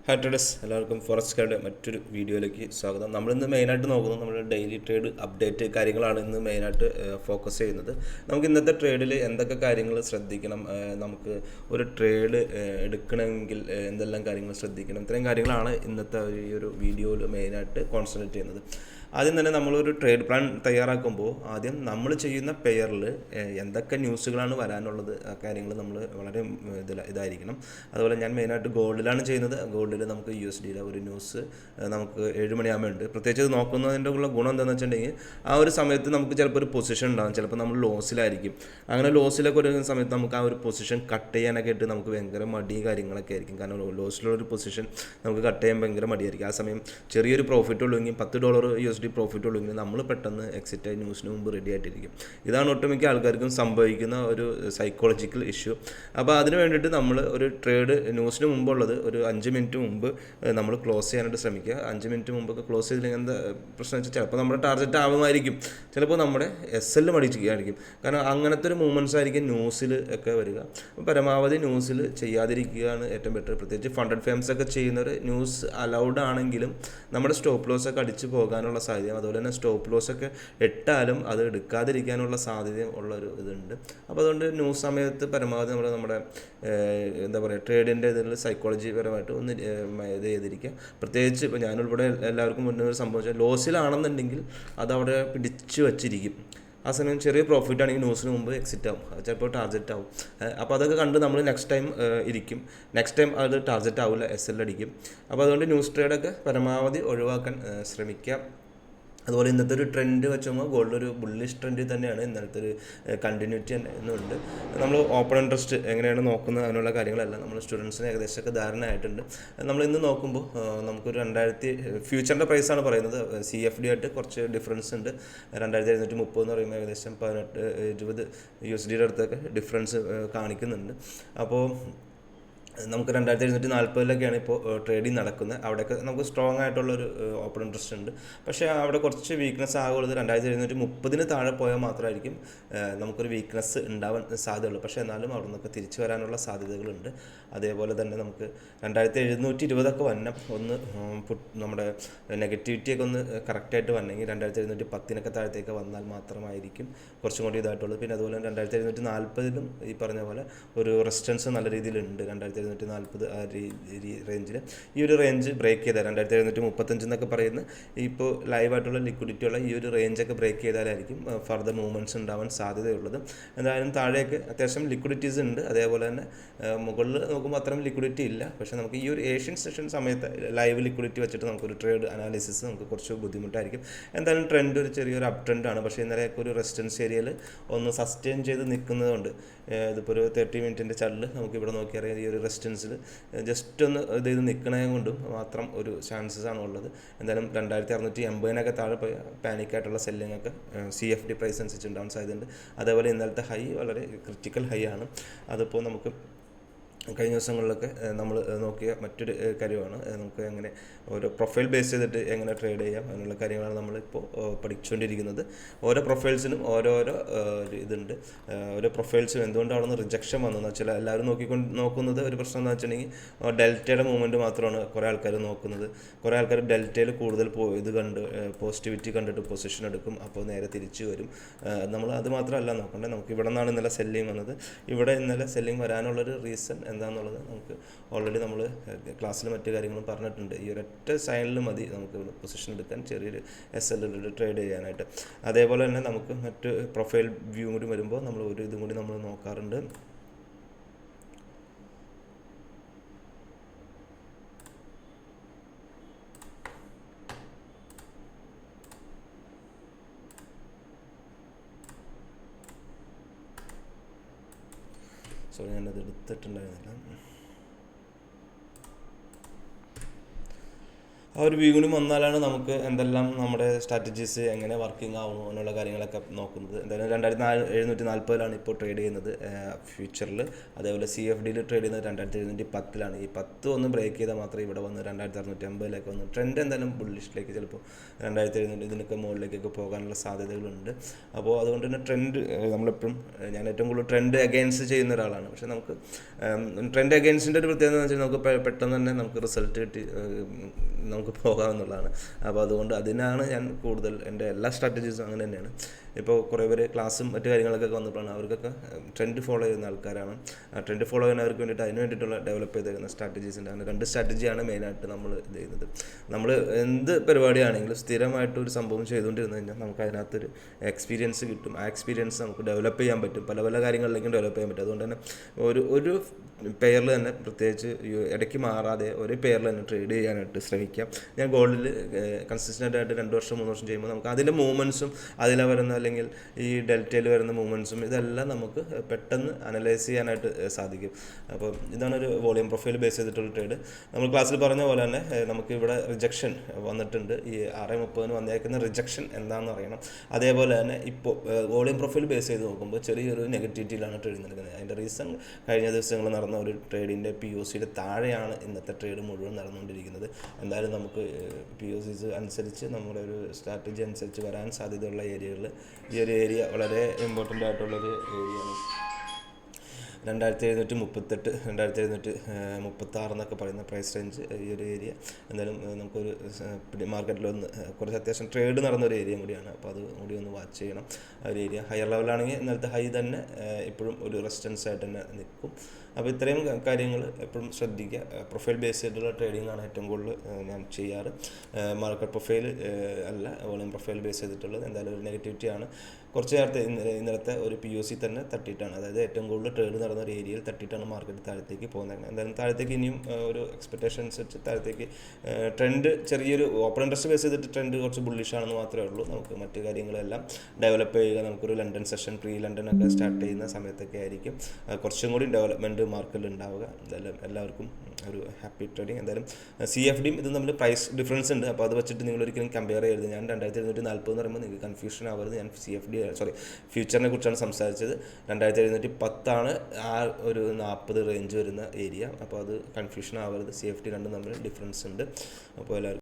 Hi traders, എല്ലാവർക്കും forest card മറ്റൊരു വീഡിയോയിലേക്ക് സ്വാഗതം. നമ്മളിന്ന് മെയിനായിട്ട് നോക്കുന്നത് നമ്മുടെ ഡെയിലി ട്രേഡ് അപ്ഡേറ്റ് കാര്യങ്ങളാണ് ഇന്ന് മെയിനായിട്ട് ഫോക്കസ് ചെയ്യുന്നത്. നമുക്ക് ഇന്നത്തെ ട്രേഡിൽ എന്തൊക്കെ കാര്യങ്ങൾ ശ്രദ്ധിക്കണം, നമുക്ക് ഒരു ട്രേഡ് എടുക്കണമെങ്കിൽ എന്തെല്ലാം കാര്യങ്ങൾ ശ്രദ്ധിക്കണം, ഇത്രയും കാര്യങ്ങളാണ് ഇന്നത്തെ ഈ ഒരു വീഡിയോയിൽ മെയിനായിട്ട് കോൺസെൻട്രേറ്റ് ചെയ്യുന്നത്. ആദ്യം തന്നെ നമ്മളൊരു ട്രേഡ് പ്ലാൻ തയ്യാറാക്കുമ്പോൾ ആദ്യം നമ്മൾ ചെയ്യുന്ന പെയറിൽ എന്തൊക്കെ ന്യൂസുകളാണ് വരാനുള്ളത്, ആ കാര്യങ്ങൾ നമ്മൾ വളരെ ഇതായിരിക്കണം. അതുപോലെ ഞാൻ മെയിനായിട്ട് ഗോൾഡിലാണ് ചെയ്യുന്നത്. ഗോൾഡിൽ നമുക്ക് USDയുടെ ഒരു ന്യൂസ് നമുക്ക് 7 മണിയാകുമ്പോൾ ഉണ്ട്. പ്രത്യേകിച്ച് ഇത് നോക്കുന്നതിൻ്റെ ഉള്ള ഗുണം എന്താണെന്ന് വെച്ചിട്ടുണ്ടെങ്കിൽ ആ ഒരു സമയത്ത് നമുക്ക് ചിലപ്പോൾ ഒരു പൊസിഷൻ ഉണ്ടാകും, ചിലപ്പോൾ നമ്മൾ ലോസിലായിരിക്കും. അങ്ങനെ ലോസിലൊക്കെ ഒരു സമയത്ത് നമുക്ക് ആ ഒരു പൊസിഷൻ കട്ട് ചെയ്യാനൊക്കെ ആയിട്ട് നമുക്ക് ഭയങ്കര മടി കാര്യങ്ങളൊക്കെ ആയിരിക്കും. കാരണം ലോസിലുള്ളൊരു പൊസിഷൻ നമുക്ക് കട്ട് ചെയ്യാൻ ഭയങ്കര മടിയായിരിക്കും. ആ സമയം ചെറിയൊരു പ്രോഫിറ്റ് ഉള്ളെങ്കിൽ $10 USD പ്രോഫിറ്റ് ഉള്ളെങ്കിൽ നമ്മൾ പെട്ടെന്ന് എക്സിറ്റ് ആയി ന്യൂസിന് മുമ്പ് റെഡി ആയിട്ടിരിക്കും. ഇതാണ് ഒട്ടുമിക്ക ആൾക്കാർക്കും സംഭവിക്കുന്ന ഒരു സൈക്കോളജിക്കൽ ഇഷ്യൂ. അപ്പോൾ അതിന് വേണ്ടിയിട്ട് നമ്മൾ ഒരു ട്രേഡ് ന്യൂസിന് മുമ്പുള്ളത് ഒരു 5 മിനിറ്റ് മുമ്പ് നമ്മൾ ക്ലോസ് ചെയ്യാനായിട്ട് ശ്രമിക്കുക. 5 മിനിറ്റ് മുമ്പൊക്കെ ക്ലോസ് ചെയ്തില്ലെങ്കിൽ എന്താ പ്രശ്നം വെച്ചാൽ ചിലപ്പോൾ നമ്മുടെ ടാർഗറ്റ് ആവുമായിരിക്കും, ചിലപ്പോൾ നമ്മുടെ SL മടിച്ചിരിക്കും. കാരണം അങ്ങനത്തെ ഒരു മൂവ്മെൻറ്റ്സ് ആയിരിക്കും ന്യൂസിൽ ഒക്കെ വരിക. പരമാവധി ന്യൂസിൽ ചെയ്യാതിരിക്കുകയാണ് ഏറ്റവും ബെറ്റർ. പ്രത്യേകിച്ച് ഫണ്ടഡ് ഫേംസ് ഒക്കെ ചെയ്യുന്നവർ ന്യൂസ് അലൗഡ് ആണെങ്കിലും നമ്മുടെ സ്റ്റോപ്പ് ലോസ് ഒക്കെ അടിച്ച് പോകാനുള്ള സാധ്യതയും അതുപോലെ തന്നെ സ്റ്റോപ്പ് ലോസ് ഒക്കെ ഇട്ടാലും അത് എടുക്കാതിരിക്കാനുള്ള സാധ്യതയും ഉള്ളൊരു ഇതുണ്ട്. അപ്പോൾ അതുകൊണ്ട് ന്യൂസ് സമയത്ത് പരമാവധി നമ്മുടെ എന്താ പറയുക ട്രേഡിൻ്റെ ഇതിൽ സൈക്കോളജി പരമായിട്ട് ഒന്ന് ഇത് ചെയ്തിരിക്കുക. പ്രത്യേകിച്ച് ഇപ്പോൾ ഞാനുൾപ്പെടെ എല്ലാവർക്കും മുന്നേ ഒരു സംഭവിച്ചാൽ ലോസിലാണെന്നുണ്ടെങ്കിൽ അതവിടെ പിടിച്ച് വച്ചിരിക്കും. ആ സമയം ചെറിയ പ്രോഫിറ്റ് ആണെങ്കിൽ ന്യൂസിന് മുമ്പ് എക്സിറ്റ് ആവും, ചിലപ്പോൾ ടാർജറ്റ് ആവും. അപ്പോൾ അതൊക്കെ കണ്ട് നമ്മൾ നെക്സ്റ്റ് ടൈം ഇരിക്കും. നെക്സ്റ്റ് ടൈം അത് ടാർജറ്റ് ആവില്ല, SL അടിക്കും. അപ്പോൾ അതുകൊണ്ട് ന്യൂസ് ട്രേഡൊക്കെ പരമാവധി ഒഴിവാക്കാൻ ശ്രമിക്കാം. അതുപോലെ ഇന്നത്തെ ഒരു ട്രെൻഡ് വെച്ച് നോക്കുമ്പോൾ ഗോൾഡ് ഒരു ബുള്ളിഷ് ട്രെൻഡിൽ തന്നെയാണ്. ഇന്നലത്തെ ഒരു കണ്ടിന്യൂറ്റി എന്നുണ്ട്. നമ്മൾ ഓപ്പൺ ഇൻട്രസ്റ്റ് എങ്ങനെയാണ് നോക്കുന്നത് അതിനുള്ള കാര്യങ്ങളെല്ലാം നമ്മൾ സ്റ്റുഡൻസിന് ഏകദേശമൊക്കെ ധാരണ ആയിട്ടുണ്ട്. നമ്മൾ ഇന്ന് നോക്കുമ്പോൾ നമുക്കൊരു 2000 ഫ്യൂച്ചറിൻ്റെ പ്രൈസാണ് പറയുന്നത്. CFD ആയിട്ട് കുറച്ച് ഡിഫറൻസ് ഉണ്ട്. 2730 എന്ന് പറയുമ്പോൾ ഏകദേശം 18-20 USDയുടെ അടുത്തൊക്കെ ഡിഫറൻസ് കാണിക്കുന്നുണ്ട്. അപ്പോൾ നമുക്ക് 2740 ഇപ്പോൾ ട്രേഡിങ് നടക്കുന്നത്. അവിടെയൊക്കെ നമുക്ക് സ്ട്രോങ് ആയിട്ടുള്ളൊരു ഓപ്പൺ ഇൻട്രസ്റ്റ് ഉണ്ട്. പക്ഷേ അവിടെ കുറച്ച് വീക്ക്നെസ് ആകുള്ളത് 2730 താഴെ പോയാൽ മാത്രമായിരിക്കും നമുക്കൊരു വീക്ക്നെസ് ഉണ്ടാവാൻ സാധ്യതയുള്ളൂ. പക്ഷേ എന്നാലും അവിടെ നിന്നൊക്കെ തിരിച്ചു വരാനുള്ള സാധ്യതകളുണ്ട്. അതേപോലെ തന്നെ നമുക്ക് 2720 വന്നം ഒന്ന് നമ്മുടെ നെഗറ്റിവിറ്റിയൊക്കെ ഒന്ന് കറക്റ്റായിട്ട് വന്നെങ്കിൽ 2710 താഴത്തേക്ക് വന്നാൽ മാത്രമായിരിക്കും കുറച്ചും കൂടി ഇതായിട്ടുള്ളത്. പിന്നെ അതുപോലെ 2740 ഈ പറഞ്ഞ പോലെ ഒരു റെസിസ്റ്റൻസ് നല്ല രീതിയിലുണ്ട്. 2740 ആ റേഞ്ചിൽ ഈ ഒരു റേഞ്ച് ബ്രേക്ക് ചെയ്താൽ 2735 എന്നൊക്കെ പറയുന്ന ഇപ്പോൾ ലൈവായിട്ടുള്ള ലിക്വിഡിറ്റി ഉള്ള ഈ ഒരു റേഞ്ചൊക്കെ ബ്രേക്ക് ചെയ്താലായിരിക്കും ഫർദർ മൂവ്മെൻറ്റ്സ് ഉണ്ടാവാൻ സാധ്യതയുള്ളത്. എന്തായാലും താഴേക്ക് അത്യാവശ്യം ലിക്വിഡിറ്റീസ് ഉണ്ട്. അതേപോലെ തന്നെ മുകളിൽ നോക്കുമ്പോൾ അത്രയും ലിക്വിഡിറ്റി ഇല്ല. പക്ഷേ നമുക്ക് ഈ ഒരു ഏഷ്യൻ സെഷൻ സമയത്ത് ലൈവ് ലിക്വിഡിറ്റി വെച്ചിട്ട് നമുക്കൊരു ട്രേഡ് അനാലിസിസ് നമുക്ക് കുറച്ച് ബുദ്ധിമുട്ടായിരിക്കും. എന്തായാലും ട്രെൻഡ് ഒരു ചെറിയൊരു അപ് ട്രെൻഡാണ്. പക്ഷേ ഇന്നലെയൊക്കെ ഒരു റെസിസ്റ്റൻസ് ഏരിയയിൽ ഒന്ന് സസ്റ്റെയിൻ ചെയ്ത് നിൽക്കുന്നതുകൊണ്ട് ഇതിപ്പോൾ ഒരു 30 മിനിറ്റിൻ്റെ ചാർട്ടിൽ നമുക്കിവിടെ നോക്കിയറിയാം ഈ ഒരു റെസിസ്റ്റൻസിൽ ജസ്റ്റ് ഒന്ന് ഇത് ചെയ്ത് നിൽക്കണേ കൊണ്ടും മാത്രം ഒരു ചാൻസസ് ആണ് ഉള്ളത്. എന്തായാലും 2680 താഴെ പോയ പാനിക്കായിട്ടുള്ള സെല്ലിംഗ് ഒക്കെ CFD പ്രൈസ് അനുസരിച്ച് ഉണ്ടാവാൻ സാധ്യതയുണ്ട്. അതേപോലെ ഇന്നലത്തെ ഹൈ വളരെ ക്രിറ്റിക്കൽ ഹൈ ആണ്. അതിപ്പോൾ നമുക്ക് കഴിഞ്ഞ ദിവസങ്ങളിലൊക്കെ നമ്മൾ നോക്കിയ മറ്റൊരു കാര്യമാണ്. നമുക്ക് എങ്ങനെ ഓരോ പ്രൊഫൈൽ ബേസ് ചെയ്തിട്ട് എങ്ങനെ ട്രേഡ് ചെയ്യാം എന്നുള്ള കാര്യങ്ങളാണ് നമ്മളിപ്പോൾ പഠിച്ചുകൊണ്ടിരിക്കുന്നത്. ഓരോ പ്രൊഫൈൽസിനും ഓരോരോ ഇതുണ്ട്. ഓരോ പ്രൊഫൈൽസും എന്തുകൊണ്ട് അവിടെ നിന്ന് റിജക്ഷൻ വന്നതെന്ന് വെച്ചാൽ എല്ലാവരും നോക്കുന്നത് ഒരു പ്രശ്നം എന്ന് വെച്ചിട്ടുണ്ടെങ്കിൽ ഡെൽറ്റയുടെ മൂവ്മെൻറ്റ് മാത്രമാണ് കുറേ ആൾക്കാർ നോക്കുന്നത്. കുറേ ആൾക്കാർ ഡെൽറ്റയിൽ കൂടുതൽ ഇത് കണ്ട് പോസിറ്റിവിറ്റി കണ്ടിട്ട് പൊസിഷൻ എടുക്കും, അപ്പോൾ നേരെ തിരിച്ചു വരും. നമ്മൾ അത് മാത്രമല്ല നോക്കേണ്ടത്. നമുക്ക് ഇവിടെ നിന്നാണ് ഇന്നലെ സെല്ലിങ് വന്നത്. ഇവിടെ ഇന്നലെ സെല്ലിങ് വരാനുള്ളൊരു റീസൺ എന്താണെന്നുള്ളത് നമുക്ക് ഓൾറെഡി നമ്മൾ ക്ലാസ്സിൽ മറ്റു കാര്യങ്ങളും പറഞ്ഞിട്ടുണ്ട്. ഈ ഒരൊറ്റ സൈനിൽ മതി നമുക്ക് പൊസിഷൻ എടുക്കാൻ, ചെറിയൊരു SL ട്രേഡ് ചെയ്യാനായിട്ട്. അതേപോലെ തന്നെ നമുക്ക് മറ്റ് പ്രൊഫൈൽ വ്യൂ കൂടി വരുമ്പോൾ നമ്മൾ ഒരു ഇതും കൂടി നമ്മൾ നോക്കാറുണ്ട്. സോറി, ഞാനത് എടുത്തിട്ടുണ്ടായിരുന്നില്ല. ആ ഒരു വ്യൂ കൂടി വന്നാലാണ് നമുക്ക് എന്തെല്ലാം നമ്മുടെ സ്ട്രാറ്റജീസ് എങ്ങനെ വർക്കിംഗ് ആവുന്നു എന്നുള്ള കാര്യങ്ങളൊക്കെ നോക്കുന്നത്. എന്തായാലും 2740 ഇപ്പോൾ ട്രേഡ് ചെയ്യുന്നത് ഫ്യൂച്ചറിൽ. അതേപോലെ CFDയിൽ ട്രേഡ് ചെയ്യുന്നത് 2710 ഈ 10 ഒന്ന് ബ്രേക്ക് ചെയ്താൽ മാത്രമേ ഇവിടെ വന്ന് 2650 വന്ന് ട്രെൻഡ് എന്തായാലും ബുള്ളിഷിലേക്ക് ചിലപ്പോൾ 2700 ഇതിനൊക്കെ മുകളിലേക്കൊക്കെ പോകാനുള്ള സാധ്യതകളുണ്ട്. അപ്പോൾ അതുകൊണ്ട് തന്നെ ട്രെൻഡ് നമ്മളെപ്പോഴും ഞാൻ ഏറ്റവും കൂടുതൽ ട്രെൻഡ് അഗെയിൻസ്റ്റ് ചെയ്യുന്ന ഒരാളാണ്. പക്ഷേ നമുക്ക് ട്രെൻഡ് അഗെയിൻസ്റ്റിൻ്റെ ഒരു പ്രത്യേകത എന്ന് വെച്ചാൽ നമുക്ക് പെട്ടെന്ന് തന്നെ നമുക്ക് റിസൾട്ട് കിട്ടി നമുക്ക് പോകാമെന്നുള്ളതാണ്. അപ്പോൾ അതുകൊണ്ട് അതിനാണ് ഞാൻ കൂടുതൽ എൻ്റെ എല്ലാ സ്ട്രാറ്റജീസും അങ്ങനെ തന്നെയാണ്. ഇപ്പോൾ കുറേ പേര് ക്ലാസ്സും മറ്റു കാര്യങ്ങളൊക്കെ വന്നപ്പോഴാണ് അവർക്കൊക്കെ ട്രെൻഡ് ഫോളോ ചെയ്യുന്ന ആൾക്കാരാണ്. ആ ട്രെൻഡ് ഫോളോ ചെയ്യുന്നവർക്ക് വേണ്ടിയിട്ട് അതിന് വേണ്ടിയിട്ടുള്ള ഡെവലപ്പ് ചെയ്തേക്കുന്ന സ്ട്രാറ്റജീസ് ഉണ്ട്. അങ്ങനെ 2 സ്ട്രാറ്റജിയാണ് മെയിനായിട്ട് നമ്മൾ ഇത് ചെയ്യുന്നത്. നമ്മൾ എന്ത് പരിപാടിയാണെങ്കിലും സ്ഥിരമായിട്ട് ഒരു സംഭവം ചെയ്തുകൊണ്ടിരുന്നു കഴിഞ്ഞാൽ നമുക്ക് അതിനകത്തൊരു എക്സ്പീരിയൻസ് കിട്ടും. ആ എക്സ്പീരിയൻസ് നമുക്ക് ഡെവലപ്പ് ചെയ്യാൻ പറ്റും, പല പല കാര്യങ്ങളിലേക്കും ഡെവലപ്പ് ചെയ്യാൻ പറ്റും. അതുകൊണ്ട് തന്നെ ഒരു പെയറിൽ തന്നെ പ്രത്യേകിച്ച് ഇടയ്ക്ക് മാറാതെ ഒരേ പെയറിൽ തന്നെ ട്രേഡ് ചെയ്യാനായിട്ട് ശ്രമിക്കാം. ഞാൻ ഗോൾഡിൽ കൺസിസ്റ്റൻ്റ് ആയിട്ട് 2 വർഷം 3 വർഷം ചെയ്യുമ്പോൾ നമുക്ക് അതിൻ്റെ മൂവ്മെൻറ്റ്സും അതിലെ വരുന്ന അല്ലെങ്കിൽ ഈ ഡെൽറ്റയിൽ വരുന്ന മൂവ്മെൻറ്റ്സും ഇതെല്ലാം നമുക്ക് പെട്ടെന്ന് അനലൈസ് ചെയ്യാനായിട്ട് സാധിക്കും. അപ്പോൾ ഇതാണ് ഒരു വോളിയം പ്രൊഫൈൽ ബേസ് ചെയ്തിട്ടുള്ള ട്രേഡ്. നമ്മൾ ക്ലാസ്സിൽ പറഞ്ഞ പോലെ തന്നെ നമുക്ക് ഇവിടെ റിജക്ഷൻ വന്നിട്ടുണ്ട്. ഈ 6:30 വന്നേക്കുന്ന റിജക്ഷൻ എന്താണെന്ന് അറിയണം. അതേപോലെ തന്നെ ഇപ്പോൾ വോളിയം പ്രൊഫൈൽ ബേസ് ചെയ്ത് നോക്കുമ്പോൾ ചെറിയൊരു നെഗറ്റിവിറ്റിയിലാണ് ട്രേഡ് നടക്കുന്നത്. അതിൻ്റെ റീസൺ കഴിഞ്ഞ ദിവസങ്ങൾ നടന്ന ഒരു ട്രേഡിൻ്റെ POCയുടെ താഴെയാണ് ഇന്നത്തെ ട്രേഡ് മുഴുവൻ നടന്നുകൊണ്ടിരിക്കുന്നത്. എന്തായാലും നമുക്ക് POCs അനുസരിച്ച് നമ്മുടെ ഒരു സ്ട്രാറ്റജി അനുസരിച്ച് വരാൻ സാധ്യതയുള്ള ഏരിയകളിൽ ഈ ഒരു ഏരിയ വളരെ ഇമ്പോർട്ടൻ്റ് ആയിട്ടുള്ളൊരു ഏരിയയാണ്. 2738 2736 എന്നൊക്കെ പറയുന്ന പ്രൈസ് റേഞ്ച് ഈ ഒരു ഏരിയ എന്തായാലും നമുക്കൊരു മാർക്കറ്റിലൊന്ന് കുറച്ച് അത്യാവശ്യം ട്രേഡ് നടന്നൊരു ഏരിയയും കൂടിയാണ്. അപ്പോൾ അത് കൂടി ഒന്ന് വാച്ച് ചെയ്യണം. ആ ഒരു ഏരിയ ഹയർ ലെവലാണെങ്കിൽ ഇന്നലത്തെ ഹൈ തന്നെ ഇപ്പോഴും ഒരു റെസിസ്റ്റൻസ് ആയിട്ട് തന്നെ നിൽക്കും. അപ്പോൾ ഇത്രയും കാര്യങ്ങൾ എപ്പോഴും ശ്രദ്ധിക്കുക. പ്രൊഫൈൽ ബേസ് ചെയ്തിട്ടുള്ള ട്രേഡിംഗ് ആണ് ഏറ്റവും കൂടുതൽ ഞാൻ ചെയ്യാറ്. മാർക്കറ്റ് പ്രൊഫൈൽ അല്ല, വോളിയം പ്രൊഫൈൽ ബേസ് ചെയ്തിട്ടുള്ളത്. എന്തായാലും ഒരു നെഗറ്റിവിറ്റിയാണ്. കുറച്ച് നേരത്തെ ഇന്നലത്തെ ഒരു POC തന്നെ തട്ടിയിട്ടാണ്, അതായത് ഏറ്റവും കൂടുതൽ ട്രേഡ് നടന്ന ഒരു ഏരിയയിൽ തട്ടിയിട്ടാണ് മാർക്കറ്റ് താഴത്തേക്ക് പോകുന്നത്. എന്തായാലും താഴത്തേക്ക് ഇനിയും ഒരു എക്സ്പെക്ടേഷൻ അനുസരിച്ച് താഴത്തേക്ക് ട്രെൻഡ് ചെറിയൊരു ഓപ്പൺ ഇൻട്രസ്റ്റ് ബേസ് ചെയ്തിട്ട് ട്രെൻഡ് കുറച്ച് ബുള്ളിഷാണെന്ന് മാത്രമേ ഉള്ളൂ. നമുക്ക് മറ്റു കാര്യങ്ങളെല്ലാം ഡെവലപ്പ് ചെയ്യുക. നമുക്കൊരു ലണ്ടൻ സെഷൻ പ്രീ ലണ്ടനൊക്കെ സ്റ്റാർട്ട് ചെയ്യുന്ന സമയത്തൊക്കെ ആയിരിക്കും കുറച്ചും കൂടി ഡെവലപ്മെൻറ്റ് മാർക്കറ്റിൽ ഉണ്ടാവുക. എന്തായാലും എല്ലാവർക്കും ഒരു ഹാപ്പി ട്രേഡിങ്. എന്തായാലും CFDയും ഇതും തമ്മിൽ പ്രൈസ് ഡിഫറൻസ് ഉണ്ട്. അപ്പോൾ അത് വെച്ചിട്ട് നിങ്ങൾ ഒരിക്കലും കമ്പയർ ചെയ്യരുത്. ഞാൻ 2740 എന്ന് പറയുമ്പോൾ നിങ്ങൾക്ക് കൺഫ്യൂഷൻ ആവരുത്. ഞാൻ ഫ്യൂച്ചറിനെ കുറിച്ചാണ് സംസാരിച്ചത്. 2710 ആ ഒരു 40 റേഞ്ച് വരുന്ന ഏരിയ. അപ്പോൾ അത് കൺഫ്യൂഷൻ ആവരുത്. CFD രണ്ടും തമ്മിൽ ഡിഫറൻസ് ഉണ്ട്. അപ്പോൾ എല്ലാവരും